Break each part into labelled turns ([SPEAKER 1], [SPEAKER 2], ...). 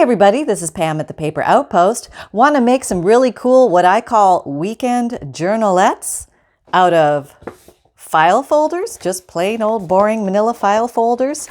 [SPEAKER 1] everybody, this is Pam at the Paper Outpost. Want to make some really cool, what I call weekend journalettes out of file folders, just plain old boring manila file folders,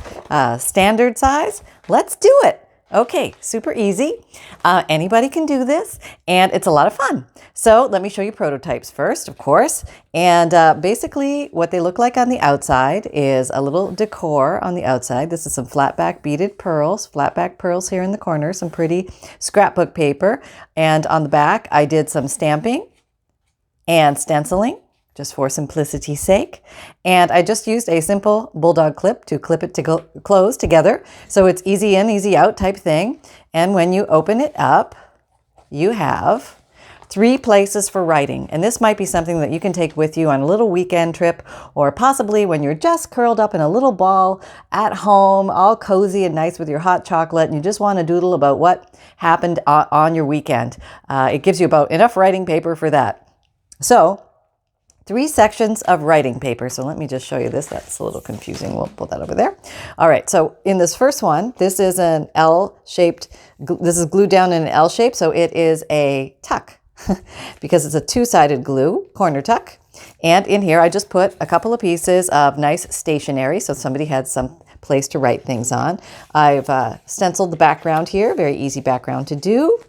[SPEAKER 1] standard size. Let's do it. Okay, super easy. Anybody can do this, and it's a lot of fun. So let me show you prototypes first, of course. And basically what they look like on the outside is a little decor on the outside. This is some flatback beaded pearls, flatback pearls here in the corner, some pretty scrapbook paper. And on the back, I did some stamping and stenciling, just for simplicity's sake. And I just used a simple bulldog clip to clip it to close together. So it's easy in, easy out type thing. And when you open it up, you have 3 places for writing. And this might be something that you can take with you on a little weekend trip, or possibly when you're just curled up in a little ball at home, all cozy and nice with your hot chocolate, and you just want to doodle about what happened on your weekend. It gives you about enough writing paper for that. So 3 sections of writing paper. So let me just show you this. That's a little confusing. We'll put that over there. All right. So in this first one, this is an L-shaped, this is glued down in an L shape. So it is a tuck because it's a 2-sided glue, corner tuck. And in here, I just put a couple of pieces of nice stationery. So somebody had some place to write things on. I've stenciled the background here. Very easy background to do.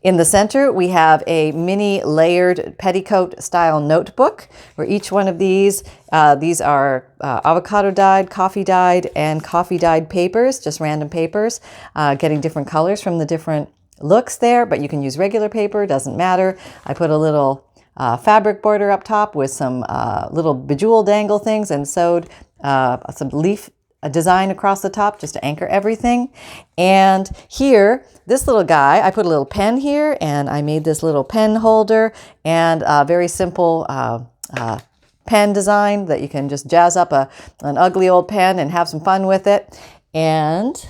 [SPEAKER 1] In the center, we have a mini layered petticoat style notebook where each one of these are avocado dyed, coffee dyed, and coffee dyed papers, just random papers, getting different colors from the different looks there, but you can use regular paper, doesn't matter. I put a little fabric border up top with some little bejeweled dangle things and sewed some leaf design across the top just to anchor everything. And here, this little guy, I put a little pen here, and I made this little pen holder and a very simple pen design that you can just jazz up an ugly old pen and have some fun with it. And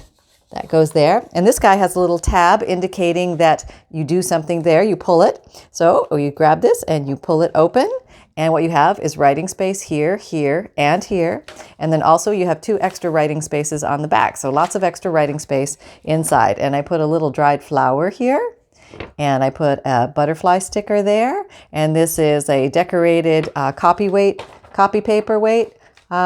[SPEAKER 1] that goes there. And this guy has a little tab indicating that you do something there. You pull it. So you grab this and you pull it open. And what you have is writing space here, here, and here. And then also you have 2 extra writing spaces on the back. So lots of extra writing space inside. And I put a little dried flower here. And I put a butterfly sticker there. And this is a decorated copy paper weight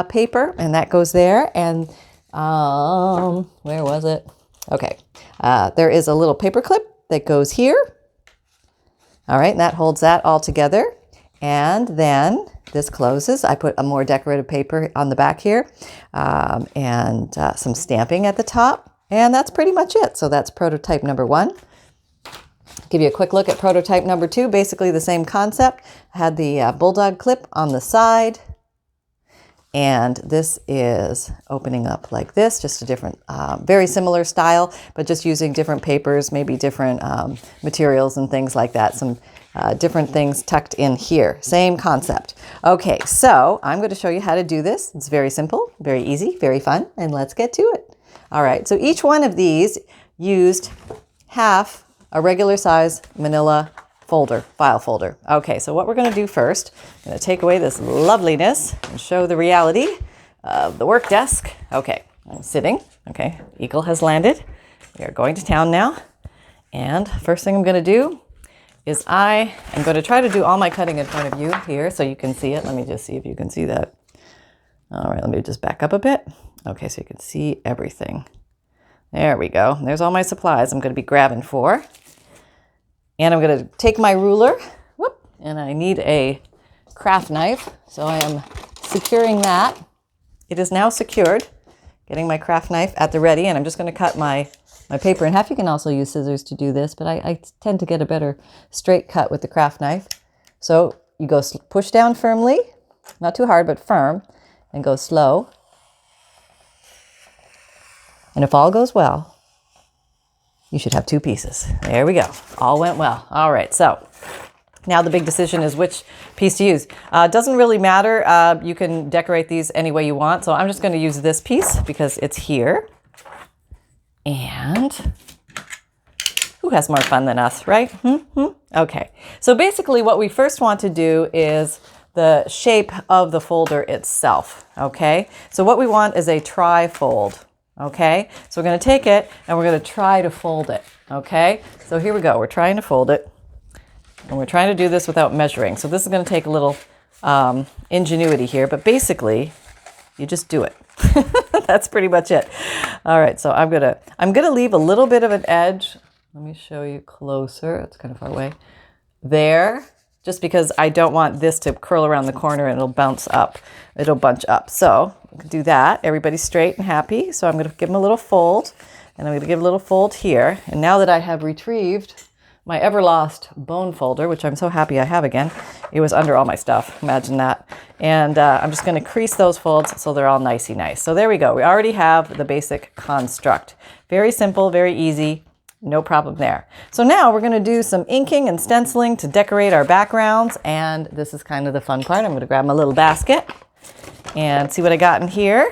[SPEAKER 1] paper. And that goes there. And where was it? Okay. There is a little paper clip that goes here. All right. And that holds that all together. And then this closes. I put a more decorative paper on the back here and some stamping at the top. And that's pretty much it. So that's prototype number 1. Give you a quick look at prototype number 2. Basically the same concept. I had the bulldog clip on the side. And this is opening up like this, just a different, very similar style, but just using different papers, maybe different materials and things like that. Some different things tucked in here. Same concept. Okay, so I'm going to show you how to do this. It's very simple, very easy, very fun, and let's get to it. All right, so each one of these used half a regular size manila file folder. Okay, so what we're going to do first, I'm going to take away this loveliness and show the reality of the work desk. Okay, I'm sitting. Okay, Eagle has landed. We are going to town now. And first thing I'm going to do is I am going to try to do all my cutting in front of you here so you can see it. Let me just see if you can see that. All right, let me just back up a bit. Okay, so you can see everything. There we go. There's all my supplies I'm going to be grabbing for. And I'm going to take my ruler, and I need a craft knife. So I am securing that. It is now secured. Getting my craft knife at the ready, and I'm just going to cut my paper in half. You can also use scissors to do this, but I tend to get a better straight cut with the craft knife. So you go push down firmly, not too hard, but firm, and go slow. And if all goes well, you should have 2 pieces. There we go. All went well. All right. So now the big decision is which piece to use. Doesn't really matter. You can decorate these any way you want. So I'm just going to use this piece because it's here. And who has more fun than us, right? Okay. So basically what we first want to do is the shape of the folder itself. Okay. So what we want is a tri-fold. Okay, so we're going to take it and we're going to try to fold it. Okay, so here we go. We're trying to fold it, and we're trying to do this without measuring. So this is going to take a little ingenuity here, but basically you just do it. That's pretty much it. All right, so I'm gonna leave a little bit of an edge. Let me show you closer. It's kind of far away. There, just because I don't want this to curl around the corner and it'll bounce up. It'll bunch up. So we can do that. Everybody's straight and happy. So I'm gonna give them a little fold, and I'm gonna give a little fold here. And now that I have retrieved my ever lost bone folder, which I'm so happy I have again. It was under all my stuff, imagine that. And I'm just gonna crease those folds so they're all nicey nice. So there we go, we already have the basic construct. Very simple, very easy, no problem there. So now we're gonna do some inking and stenciling to decorate our backgrounds, and this is kind of the fun part. I'm gonna grab my little basket and see what I got in here.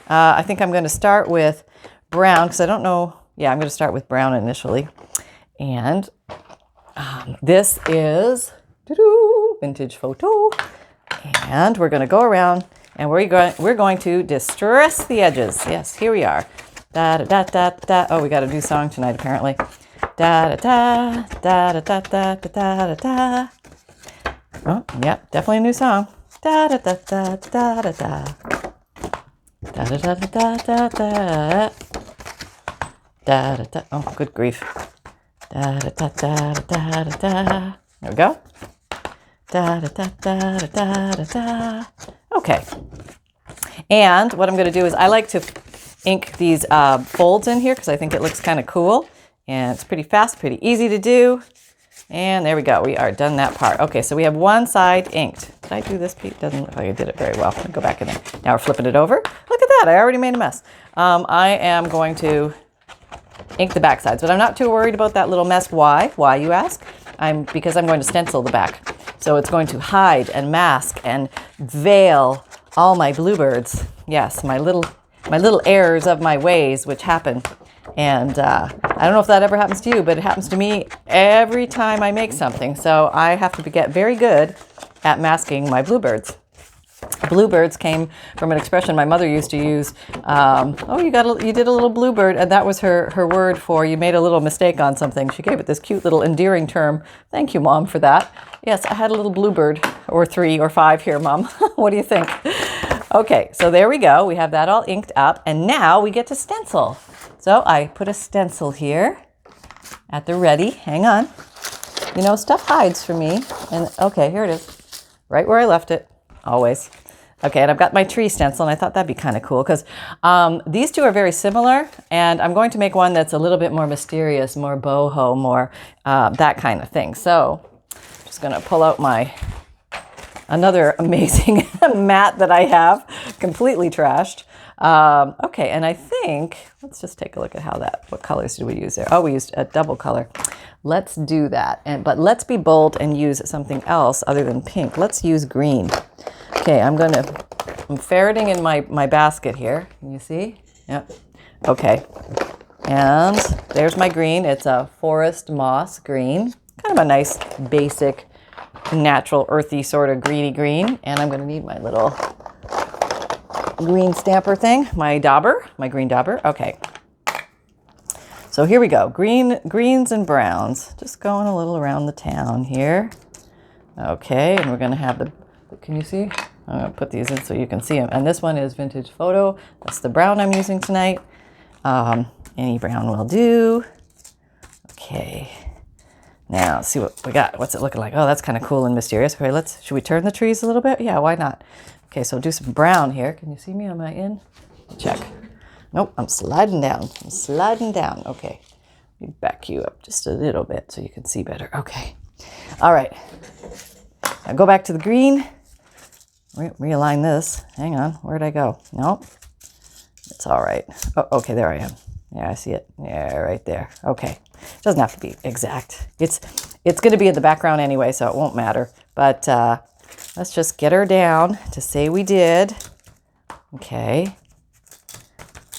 [SPEAKER 1] I think I'm gonna start with brown, because I don't know, yeah, I'm gonna start with brown initially. And this is vintage photo, and we're going to go around and we're going to distress the edges. Yes, here we are. Da da da da da. Oh, we got a new song tonight apparently. Da da da da da da da da da da. Oh, yeah, definitely a new song. Da da da da da da da. Da da da da da da. Da da da. Oh, good grief. Da da da da da da da. There we go. Da da da da da da da. Okay. And what I'm going to do is I like to ink these folds in here because I think it looks kind of cool, and it's pretty fast, pretty easy to do. And there we go. We are done that part. Okay, so we have one side inked. Did I do this piece? Doesn't look like I did it very well. Let me go back in there. Now we're flipping it over. Look at that. I already made a mess. I am going to ink the back sides, but I'm not too worried about that little mess. Why? Why, you ask? Because I'm going to stencil the back. So it's going to hide and mask and veil all my bluebirds. Yes, my little errors of my ways, which happen. And I don't know if that ever happens to you, but it happens to me every time I make something. So I have to get very good at masking my bluebirds. Bluebirds came from an expression my mother used to use. Oh, you did a little bluebird, and that was her word for you made a little mistake on something. She gave it this cute little endearing term. Thank you, Mom, for that. Yes, I had a little bluebird, or 3 or 5 here, Mom. What do you think? Okay, so there we go. We have that all inked up, and now we get to stencil. So I put a stencil here at the ready. Hang on. You know, stuff hides for me. And okay, here it is. Right where I left it. Always. Okay, and I've got my tree stencil, and I thought that'd be kind of cool because these two are very similar, and I'm going to make one that's a little bit more mysterious, more boho, more that kind of thing. So I'm just going to pull out another amazing mat that I have, completely trashed. Okay, and I think, let's just take a look at what colors did we use there? Oh, we used a double color. Let's do that, but let's be bold and use something else other than pink. Let's use green. Okay, I'm ferreting in my basket here. Can you see? Yep. Okay. And there's my green. It's a forest moss green. Kind of a nice, basic, natural, earthy sort of greeny green. And I'm going to need my little green stamper thing, my green dauber. Okay. So here we go. Greens and browns. Just going a little around the town here. Okay, and we're going to have can you see? I'm going to put these in so you can see them. And this one is Vintage Photo. That's the brown I'm using tonight. Any brown will do. Okay. Now, let's see what we got. What's it looking like? Oh, that's kind of cool and mysterious. Okay, should we turn the trees a little bit? Yeah, why not? Okay, so do some brown here. Can you see me? Am I in? Check. Nope, I'm sliding down. Okay. Let me back you up just a little bit so you can see better. Okay. All right. Now go back to the green. Realign this. Hang on. Where'd I go? Nope. It's all right. Oh, okay, there I am. Yeah, I see it. Yeah, right there. Okay. It doesn't have to be exact. It's going to be in the background anyway, so it won't matter. But let's just get her down to say we did. Okay.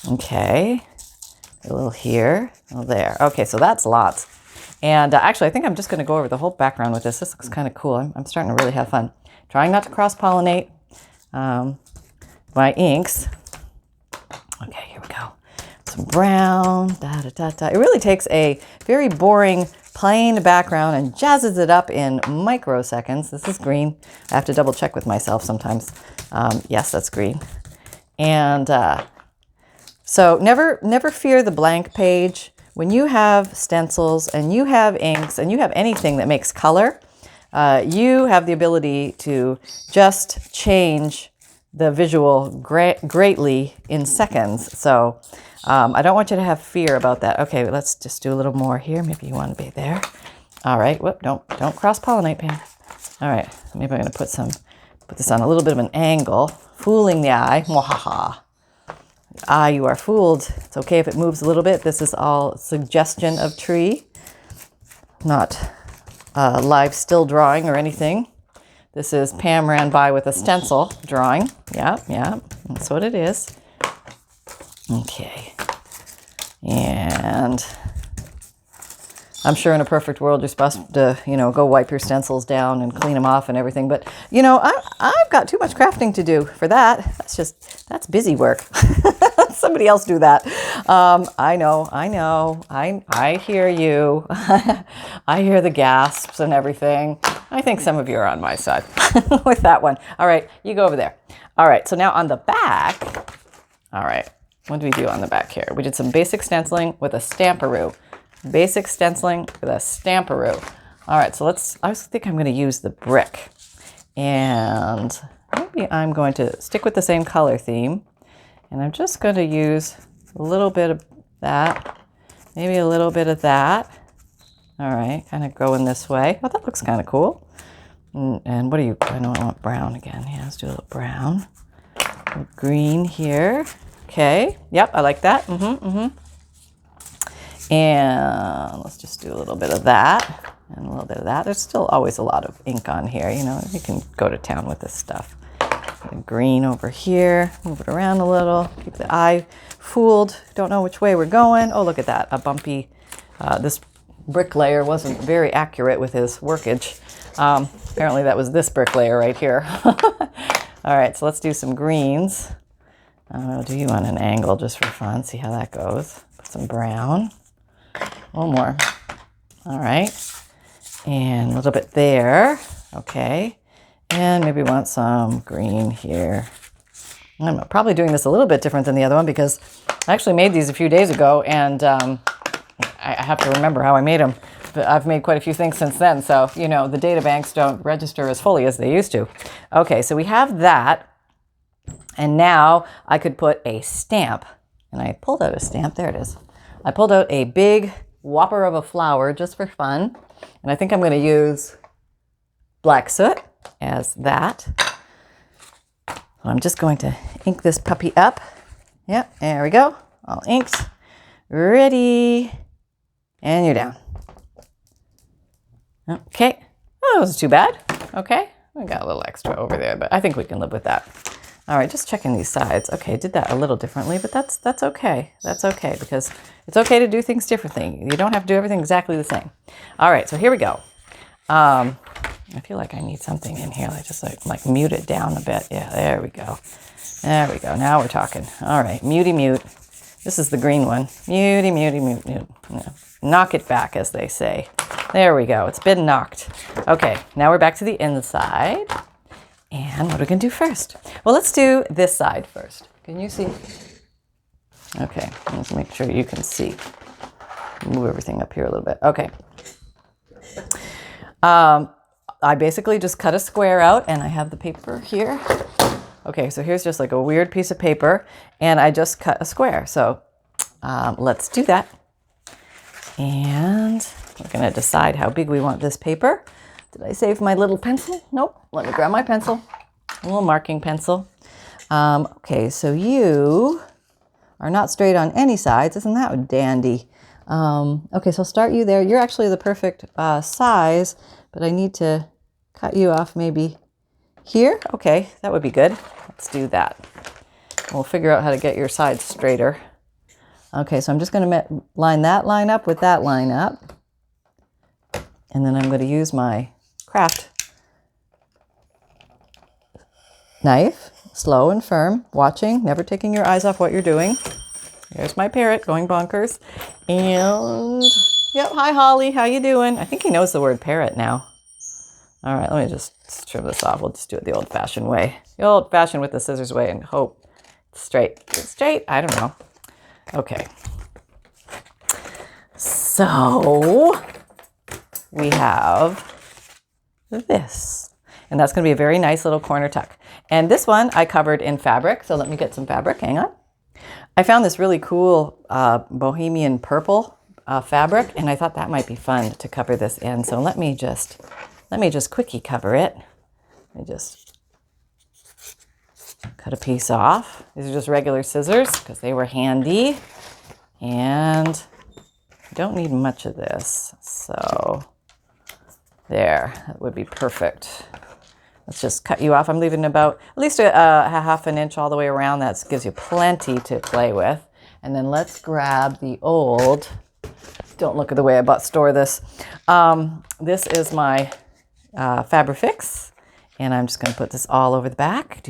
[SPEAKER 1] Okay. A little here, a little there. Okay, so that's lots. And actually, I think I'm just going to go over the whole background with this. This looks kind of cool. I'm starting to really have fun. Trying not to cross-pollinate my inks. Okay, here we go. some brown. It really takes a very boring, plain background and jazzes it up in microseconds. This is green. I have to double check with myself sometimes. Yes, that's green. And so never fear the blank page. When you have stencils and you have inks and you have anything that makes color, you have the ability to just change the visual greatly in seconds. So I don't want you to have fear about that. Okay, let's just do a little more here. Maybe you want to be there. All right. Whoop, don't cross-pollinate, Pam. All right. Maybe I'm going to put this on a little bit of an angle, fooling the eye. Mwahaha. Ah, you are fooled. It's okay if it moves a little bit. This is all suggestion of tree, not live still drawing or anything. This is Pam ran by with a stencil drawing. Yeah, that's what it is. Okay. And I'm sure in a perfect world you're supposed to, go wipe your stencils down and clean them off and everything. But, I've got too much crafting to do for that. That's busy work. Somebody else do that. I know. I hear you. I hear the gasps and everything. I think some of you are on my side with that one. All right, you go over there. All right, so now on the back. All right, what did we do on the back here? We did some basic stenciling with a stamperoo. Basic stenciling with a stamperoo. All right, so I think I'm going to use the brick. And maybe I'm going to stick with the same color theme. And I'm just going to use a little bit of that, maybe a little bit of that. All right, kind of going this way. Oh, that looks kind of cool. And what do you, I know I want brown again. Yeah, let's do a little brown. A little green here. Okay, yep, I like that. And let's just do a little bit of that and a little bit of that. There's still always a lot of ink on here. You can go to town with this stuff. Green over here, move it around a little, keep the eye fooled, don't know which way we're going. Oh, look at that, a bumpy, this bricklayer wasn't very accurate with his workage. Apparently that was this bricklayer right here. All right, so let's do some greens. I'll do you on an angle just for fun, see how that goes. Put some brown, one more. All right, and a little bit there, okay. And maybe want some green here. I'm probably doing this a little bit different than the other one because I actually made these a few days ago and I have to remember how I made them. But I've made quite a few things since then. So, the data banks don't register as fully as they used to. Okay, so we have that. And now I could put a stamp. And I pulled out a stamp. There it is. I pulled out a big whopper of a flower just for fun. And I think I'm going to use black soot as that. So I'm just going to ink this puppy up. Yep, there we go. All inked. Ready. And you're down. Okay. Oh, that wasn't too bad. Okay. We got a little extra over there, but I think we can live with that. All right, just checking these sides. Okay, did that a little differently, but that's okay. That's okay because it's okay to do things differently. You don't have to do everything exactly the same. All right, so here we go. I feel like I need something in here. I just like mute it down a bit. Yeah, there we go. There we go. Now we're talking. All right, mutey mute. This is the green one. Mutey, mutey, mute, mute. Yeah. Knock it back, as they say. There we go. It's been knocked. Okay, now we're back to the inside. And what are we going to do first? Well, let's do this side first. Can you see? Okay, let's make sure you can see. Move everything up here a little bit. Okay. I basically just cut a square out and I have the paper here. Okay, so here's just like a weird piece of paper and I just cut a square. So let's do that. And we're going to decide how big we want this paper. Did I save my little pencil? Nope. Let me grab my pencil, a little marking pencil. Okay, so you are not straight on any sides. Isn't that dandy? Okay, so I'll start you there. You're actually the perfect size, but I need to cut you off maybe here. Okay, that would be good. Let's do that. We'll figure out how to get your sides straighter. Okay, so I'm just going to line that line up with that line up. And then I'm going to use my craft knife, slow and firm, watching, never taking your eyes off what you're doing. There's my parrot going bonkers. And, yep, hi Holly, how you doing? I think he knows the word parrot now. All right, let me just trim this off. We'll just do it the old-fashioned way. The old-fashioned with the scissors way and hope it's straight. It's straight? I don't know. Okay. So we have this. And that's going to be a very nice little corner tuck. And this one I covered in fabric. So let me get some fabric. Hang on. I found this really cool bohemian purple fabric, and I thought that might be fun to cover this in. So let me just quickie cover it. Let me just cut a piece off. These are just regular scissors because they were handy. And I don't need much of this. So there, that would be perfect. Let's just cut you off. I'm leaving about at least a half an inch all the way around. That gives you plenty to play with. And then let's grab the old, don't look at the way I store this. This is my Fabrifix, and I'm just going to put this all over the back.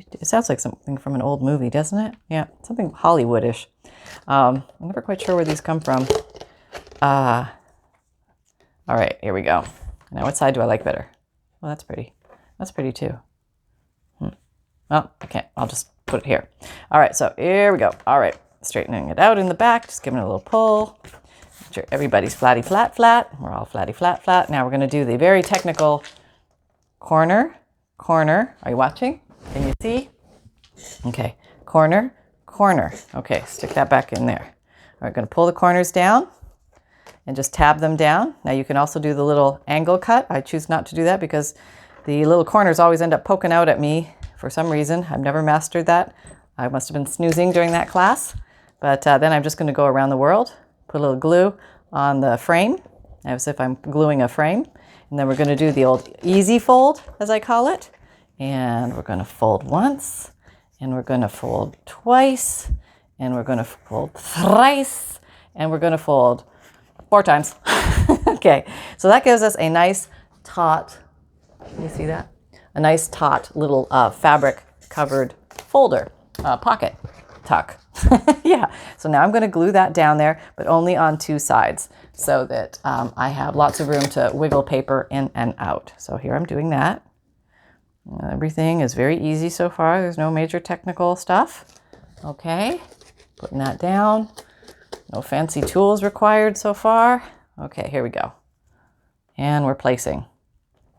[SPEAKER 1] It sounds like something from an old movie, doesn't it? Yeah, something Hollywoodish. I'm never quite sure where these come from. All right, here we go. Now, what side do I like better? Well, that's pretty. That's pretty too. Well, I can't. I'll just put it here. All right, so here we go. All right, straightening it out in the back, just giving it a little pull. Make sure everybody's flatty flat flat. We're all flatty flat flat. Now we're going to do the very technical corner. Are you watching? Can you see? Okay, corner. Okay, stick that back in there. All right, going to pull the corners down and just tab them down. Now you can also do the little angle cut. I choose not to do that because the little corners always end up poking out at me for some reason. I've never mastered that. I must have been snoozing during that class. But then I'm just going to go around the world, put a little glue on the frame, as if I'm gluing a frame. And then we're going to do the old easy fold, as I call it. And we're going to fold once, and we're going to fold twice, and we're going to fold thrice, and we're going to fold 4 times. Okay, so that gives us a nice taut, can you see that? A nice taut little fabric covered folder, pocket tuck. Yeah, so now I'm going to glue that down there, but only on 2 sides so that I have lots of room to wiggle paper in and out. So here I'm doing that. Everything is very easy so far. There's no major technical stuff. Okay, putting that down. No fancy tools required so far. Okay, here we go. And we're placing.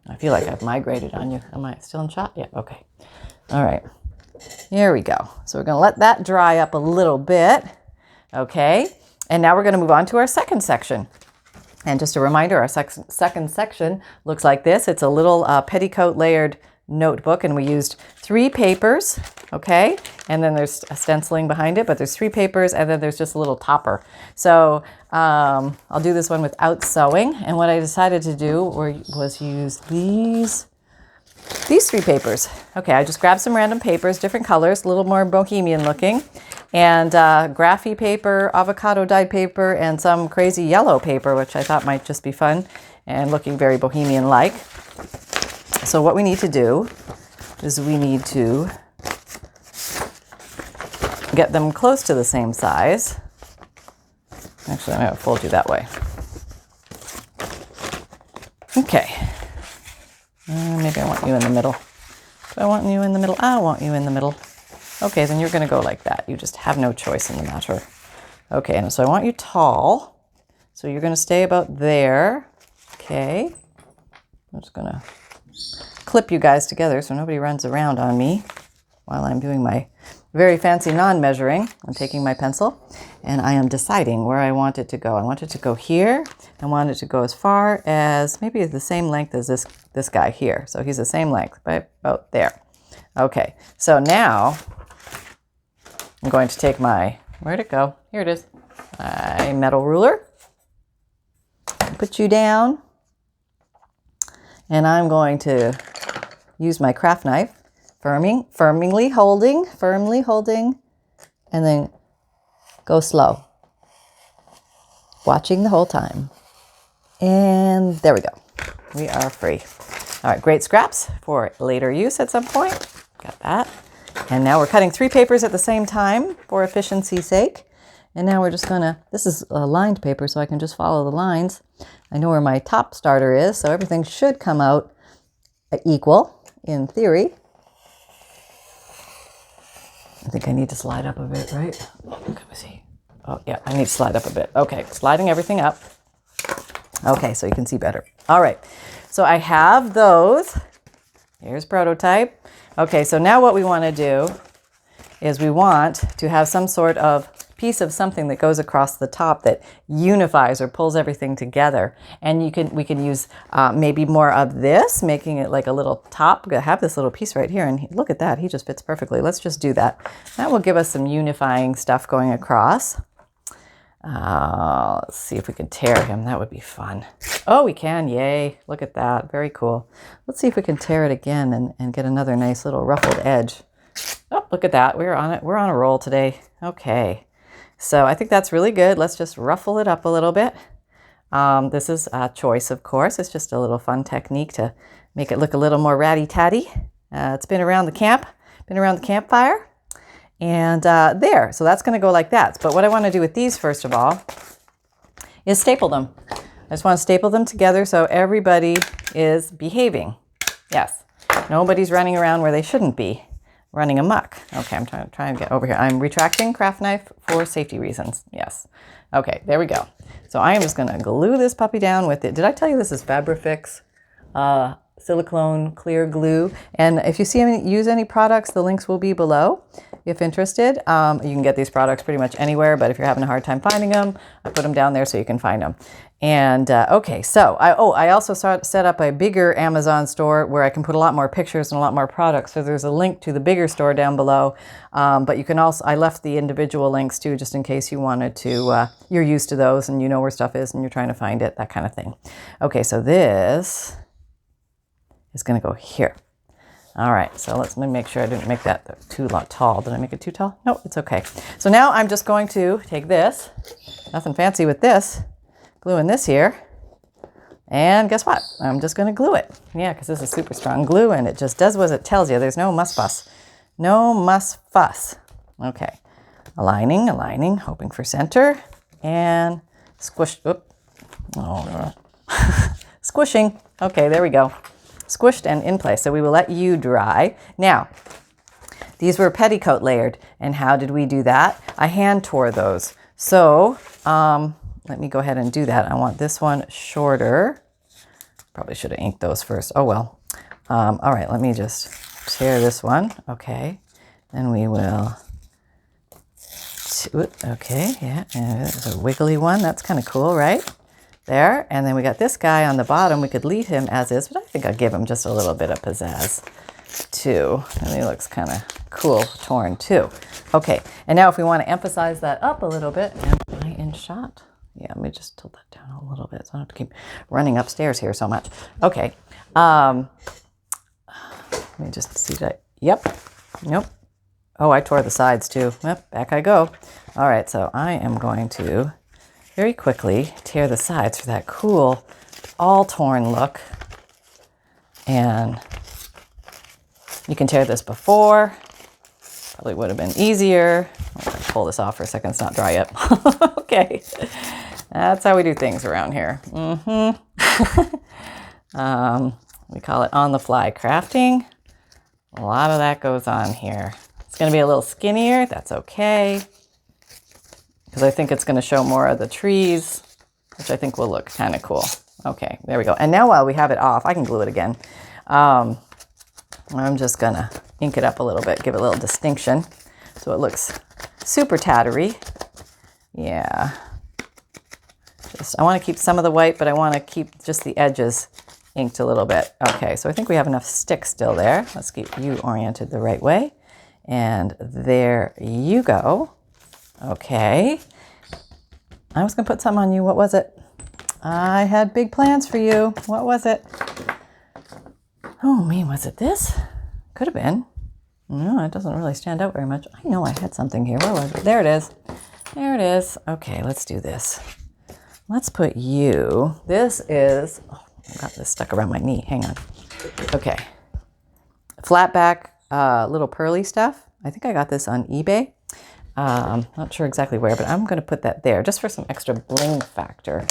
[SPEAKER 1] I feel like I've migrated on you. Am I still in shot? Yeah, okay. All right, here we go. So we're gonna let that dry up a little bit. Okay, and now we're gonna move on to our second section. And just a reminder, our second section looks like this. It's a little petticoat layered notebook, and we used 3 papers, okay? And then there's a stenciling behind it, but there's 3 papers, and then there's just a little topper. So I'll do this one without sewing. And what I decided to do was use these 3 papers. Okay, I just grabbed some random papers, different colors, a little more bohemian looking, and graphy paper, avocado dyed paper, and some crazy yellow paper, which I thought might just be fun and looking very bohemian-like. So what we need to do is we need to get them close to the same size. Actually, I'm going to fold you that way. Okay. Maybe I want you in the middle. Do I want you in the middle? I want you in the middle. Okay, then you're going to go like that. You just have no choice in the matter. Okay, and so I want you tall. So you're going to stay about there. Okay. I'm just going to clip you guys together so nobody runs around on me while I'm doing my very fancy non-measuring. I'm taking my pencil and I am deciding where I want it to go. I want it to go here. I want it to go as far as maybe the same length as this guy here. So he's the same length, but about there. Okay, so now I'm going to take my, where'd it go? Here it is. My metal ruler. Put you down. And I'm going to use my craft knife, firmly holding, and then go slow. Watching the whole time. And there we go. We are free. All right, great scraps for later use at some point. Got that. And now we're cutting 3 papers at the same time for efficiency's sake. And now we're just gonna, this is lined paper, so I can just follow the lines. I know where my top starter is, so everything should come out equal in theory. I think I need to slide up a bit, right? Let me see. Oh, yeah, I need to slide up a bit. Okay, sliding everything up. Okay, so you can see better. All right, so I have those. Here's prototype. Okay, so now what we want to do is we want to have some sort of piece of something that goes across the top that unifies or pulls everything together. And we can use maybe more of this, making it like a little top. I have this little piece right here, and look at that. He just fits perfectly. Let's just do that. That will give us some unifying stuff going across. Let's see if we can tear him. That would be fun. Oh, we can. Yay. Look at that. Very cool. Let's see if we can tear it again and get another nice little ruffled edge. Oh, look at that. We're on it. We're on a roll today. Okay. So I think that's really good. Let's just ruffle it up a little bit. This is a choice, of course. It's just a little fun technique to make it look a little more ratty-tatty. It's been around the campfire. And there, so that's going to go like that. But what I want to do with these, first of all, is staple them. I just want to staple them together so everybody is behaving. Yes, nobody's running around where they shouldn't be, running amok. Okay, I'm trying to get over here. I'm retracting craft knife for safety reasons. Yes. Okay, there we go. So I am just going to glue this puppy down with it. Did I tell you this is Fabrifix silicone clear glue? And if you see use any products, the links will be below if interested. You can get these products pretty much anywhere, but if you're having a hard time finding them, I put them down there so you can find them. And okay, so I also set up a bigger Amazon store where I can put a lot more pictures and a lot more products. So there's a link to the bigger store down below. But you can also, I left the individual links too, just in case you wanted to, you're used to those and you know where stuff is and you're trying to find it, that kind of thing. Okay, so this is going to go here. All right, so let me make sure I didn't make that too tall. Did I make it too tall? No, it's okay. So now I'm just going to take this, nothing fancy with this, gluing this here, and guess what? I'm just going to glue it. Yeah, because this is super strong glue and it just does what it tells you. There's no muss fuss. No muss fuss. Okay, aligning, hoping for center, and squish. Oop. Oh, squishing. Okay, there we go. Squished and in place. So we will let you dry. Now, these were petticoat layered. And how did we do that? I hand tore those. So let me go ahead and do that. I want this one shorter. Probably should have inked those first. Oh, well. All right, let me just tear this one. Okay. Then we will. Okay, yeah. And there's a wiggly one. That's kind of cool, right? There, and then we got this guy on the bottom. We could leave him as is, but I think I'll give him just a little bit of pizzazz too. And he looks kind of cool torn too. Okay, and now if we want to emphasize that up a little bit, am I in shot? Yeah, let me just tilt that down a little bit so I don't have to keep running upstairs here so much. Okay, let me just see that. Yep, nope. Oh, I tore the sides too. Yep, back I go. All right, so I am going to very quickly tear the sides for that cool, all torn look. And you can tear this before. Probably would have been easier. I'll pull this off for a second, it's not dry yet. Okay, that's how we do things around here. We call it on the fly crafting. A lot of that goes on here. It's gonna be a little skinnier, that's okay. Because I think it's going to show more of the trees, which I think will look kind of cool. Okay, there we go. And now while we have it off, I can glue it again. I'm just going to ink it up a little bit, give it a little distinction so it looks super tattery. Yeah. I want to keep some of the white, but I want to keep just the edges inked a little bit. Okay, so I think we have enough stick still there. Let's keep you oriented the right way. And there you go. Okay, I was going to put some on you. What was it? I had big plans for you. What was it? Oh, man, was it this? Could have been. No, it doesn't really stand out very much. I know I had something here. Where was it? There it is. There it is. Okay, let's do this. Let's put you. This is, oh, I got this stuck around my knee. Hang on. Okay. Flat back little pearly stuff. I think I got this on eBay. Not sure exactly where, but I'm going to put that there just for some extra bling factor.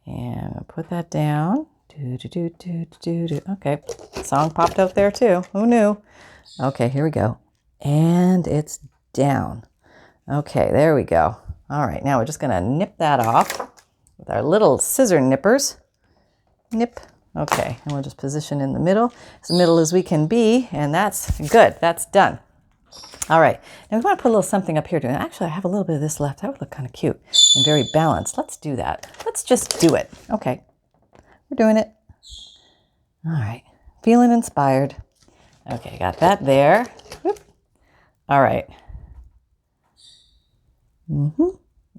[SPEAKER 1] And I'll put that down. Okay, song popped out there too. Who knew? Okay, here we go. And it's down. Okay, there we go. All right, now we're just going to nip that off with our little scissor nippers. Nip. Okay, and we'll just position in the middle, as middle as we can be, and that's good. That's done. All right, now we want to put a little something up here too. Actually, I have a little bit of this left. That would look kind of cute and very balanced. Let's do that. Let's just do it. Okay, we're doing it. All right, feeling inspired. Okay, got that there. Whoop. All right.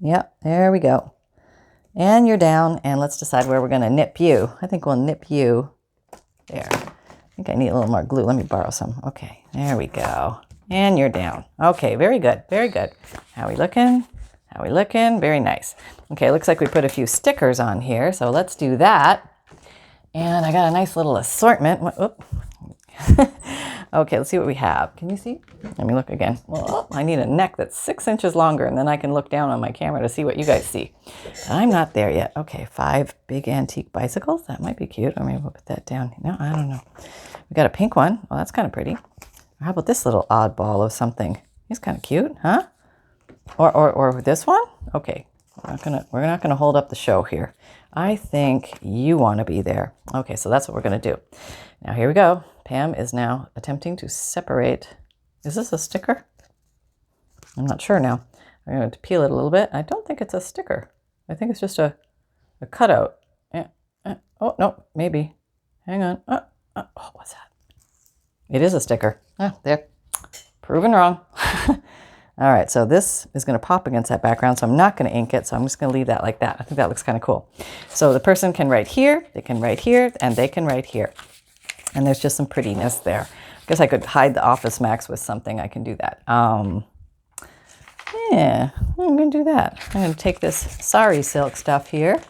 [SPEAKER 1] Yep, there we go. And you're down, and let's decide where we're going to nip you. I think we'll nip you there. I think I need a little more glue. Let me borrow some. Okay, there we go. And you're down. Okay, very good, very good. How we looking? How we looking? Very nice. Okay, looks like we put a few stickers on here, so let's do that. And I got a nice little assortment. Okay, let's see what we have. Can you see? Let me look again. Oh, I need a neck that's 6 inches longer, and then I can look down on my camera to see what you guys see. I'm not there yet. Okay, 5 big antique bicycles. That might be cute. Or maybe we'll put that down. No, I don't know. We got a pink one. Well, that's kind of pretty. How about this little oddball of something? He's kind of cute, huh? Or this one? Okay, we're not gonna hold up the show here. I think you want to be there. Okay, so that's what we're gonna do. Now here we go. Pam is now attempting to separate. Is this a sticker? I'm not sure now. I'm going to peel it a little bit. I don't think it's a sticker. I think it's just a cutout. Oh, no, maybe. Hang on. Oh, what's that? It is a sticker. Oh, there. Proven wrong. All right, so this is going to pop against that background, so I'm not going to ink it, so I'm just going to leave that like that. I think that looks kind of cool. So the person can write here, they can write here, and they can write here. And there's just some prettiness there. I guess I could hide the Office Max with something. I can do that. Yeah, I'm going to do that. I'm going to take this sari silk stuff here.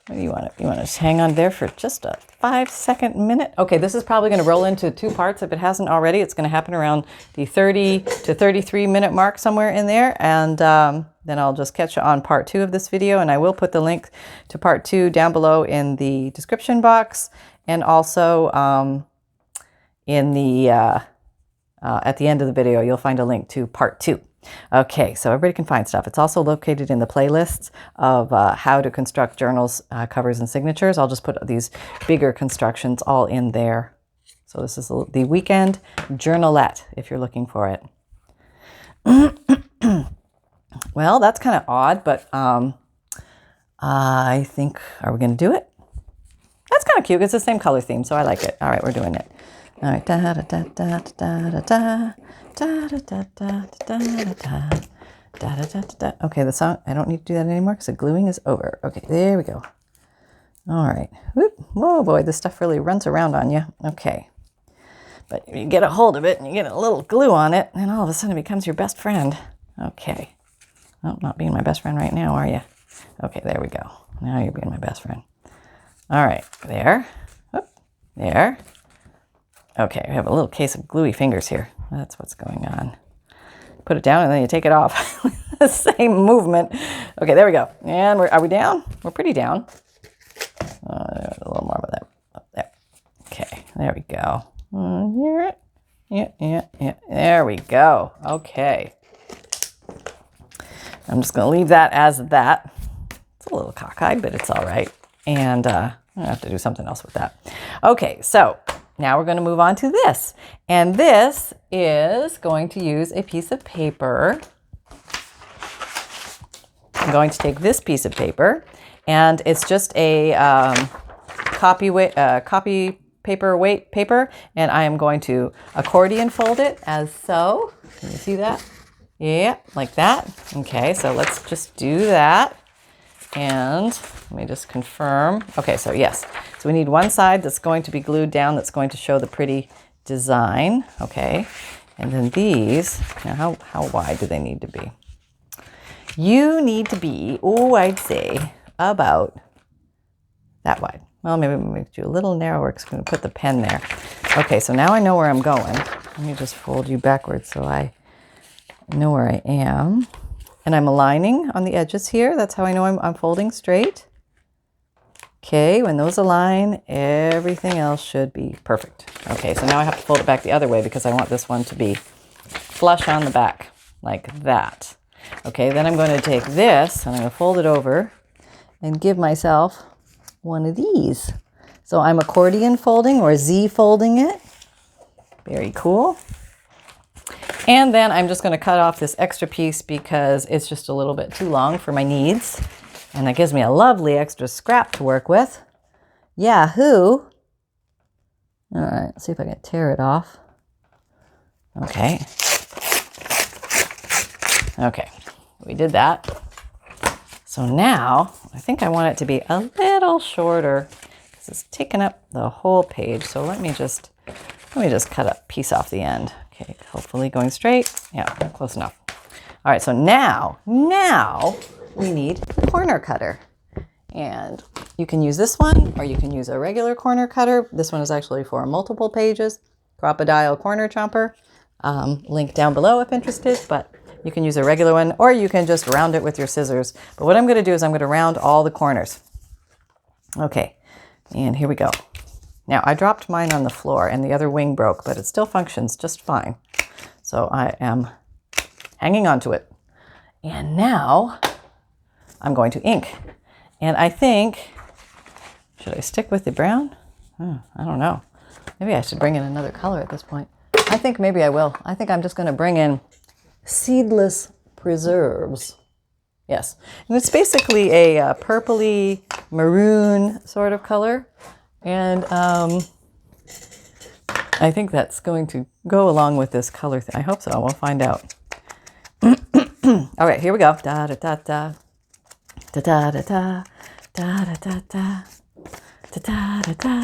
[SPEAKER 1] What do you want? You want to just hang on there for just a 5-second minute? Okay, this is probably going to roll into 2 parts if it hasn't already. It's going to happen around the 30 to 33 minute mark, somewhere in there. And then I'll just catch you on part 2 of this video. And I will put the link to part 2 down below in the description box. And also in the at the end of the video, you'll find a link to part 2. Okay, so everybody can find stuff. It's also located in the playlists of how to construct journals, covers, and signatures. I'll just put these bigger constructions all in there. So this is the Weekend Journalette, if you're looking for it. Well, that's kind of odd, but I think, are we going to do it? That's kind of cute. It's the same color theme, so I like it. All right, we're doing it. All right. Da da da da da da da. Da, da, da, da, da, da, da, da, da, da. Okay, the song, I don't need to do that anymore because the gluing is over. Okay, there we go. All right. Whoop. Whoa, boy, this stuff really runs around on you. Okay. But you get a hold of it and you get a little glue on it, and all of a sudden it becomes your best friend. Okay. Oh, not being my best friend right now, are you? Okay, there we go. Now you're being my best friend. All right, there. Whoop. There. Okay, we have a little case of gluey fingers here. That's what's going on. Put it down and then you take it off. The same movement. Okay, there we go. And are we down? We're pretty down. A little more of that up there. Okay, there we go. Here. Yeah. There we go. Okay. I'm just going to leave that as that. It's a little cockeyed, but it's all right. And I have to do something else with that. Okay, so now we're going to move on to this. And this is going to use a piece of paper. I'm going to take this piece of paper, and it's just a copy paper weight paper, and I am going to accordion fold it as so. Can you see that? Yeah, like that. Okay, so let's just do that. And let me just confirm. Okay, so yes. So we need one side that's going to be glued down that's going to show the pretty design. Okay. And then these, now how wide do they need to be? You need to be, I'd say about that wide. Well, maybe we'll make you a little narrower because I'm going to put the pen there. Okay, so now I know where I'm going. Let me just fold you backwards so I know where I am. And I'm aligning on the edges here. That's how I know I'm folding straight. Okay, when those align, everything else should be perfect. Okay, so now I have to fold it back the other way because I want this one to be flush on the back, like that. Okay, then I'm going to take this and I'm going to fold it over and give myself one of these. So I'm accordion folding or Z folding it. Very cool. And then I'm just going to cut off this extra piece because it's just a little bit too long for my needs. And that gives me a lovely extra scrap to work with. Yahoo! All right, let's see if I can tear it off. Okay. Okay, we did that. So now, I think I want it to be a little shorter because it's taking up the whole page. So let me just cut a piece off the end. Okay, hopefully going straight. Yeah, close enough. All right, so now we need a corner cutter. And you can use this one or you can use a regular corner cutter. This one is actually for multiple pages. Crocodile corner chomper. Link down below if interested, but you can use a regular one or you can just round it with your scissors. But what I'm going to do is I'm going to round all the corners. Okay, and here we go. Now I dropped mine on the floor and the other wing broke, but it still functions just fine. So I am hanging on to it. And now I'm going to ink. And I think, should I stick with the brown? I don't know. Maybe I should bring in another color at this point. I think maybe I will. I think I'm just going to bring in Seedless Preserves. Yes. And it's basically a purpley maroon sort of color. And I think that's going to go along with this color thing. I hope so. We'll find out. All right, here we go. Da da da da. Da da da da. Da da da da. Da da da da.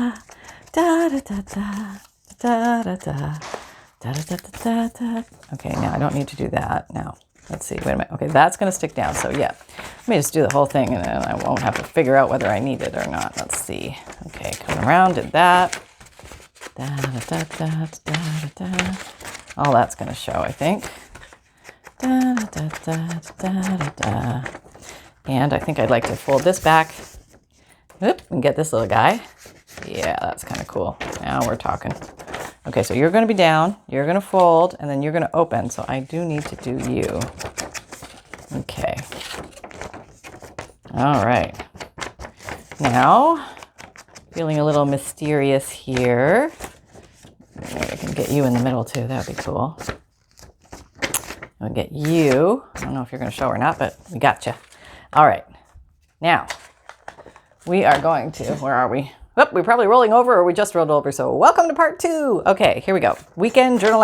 [SPEAKER 1] Da da da da. Da da da. Da da da da da. Okay, now I don't need to do that now. Let's see, wait a minute. Okay, that's going to stick down. So yeah, let me just do the whole thing and then I won't have to figure out whether I need it or not. Let's see. Okay, come around, did that. Da da da da da da. All that's going to show, I think. Da da da da da da. And I think I'd like to fold this back. Oop, and get this little guy. Yeah, that's kind of cool. Now we're talking. Okay, so you're going to be down, you're going to fold, and then you're going to open. So I do need to do you. Okay. All right. Now, feeling a little mysterious here. Maybe I can get you in the middle too. That would be cool. I'll get you. I don't know if you're going to show or not, but we got you. All right. Now, we are going to, where are we? Oh, we're probably rolling over or we just rolled over. So welcome to part 2. Okay, here we go. Weekend Journalette.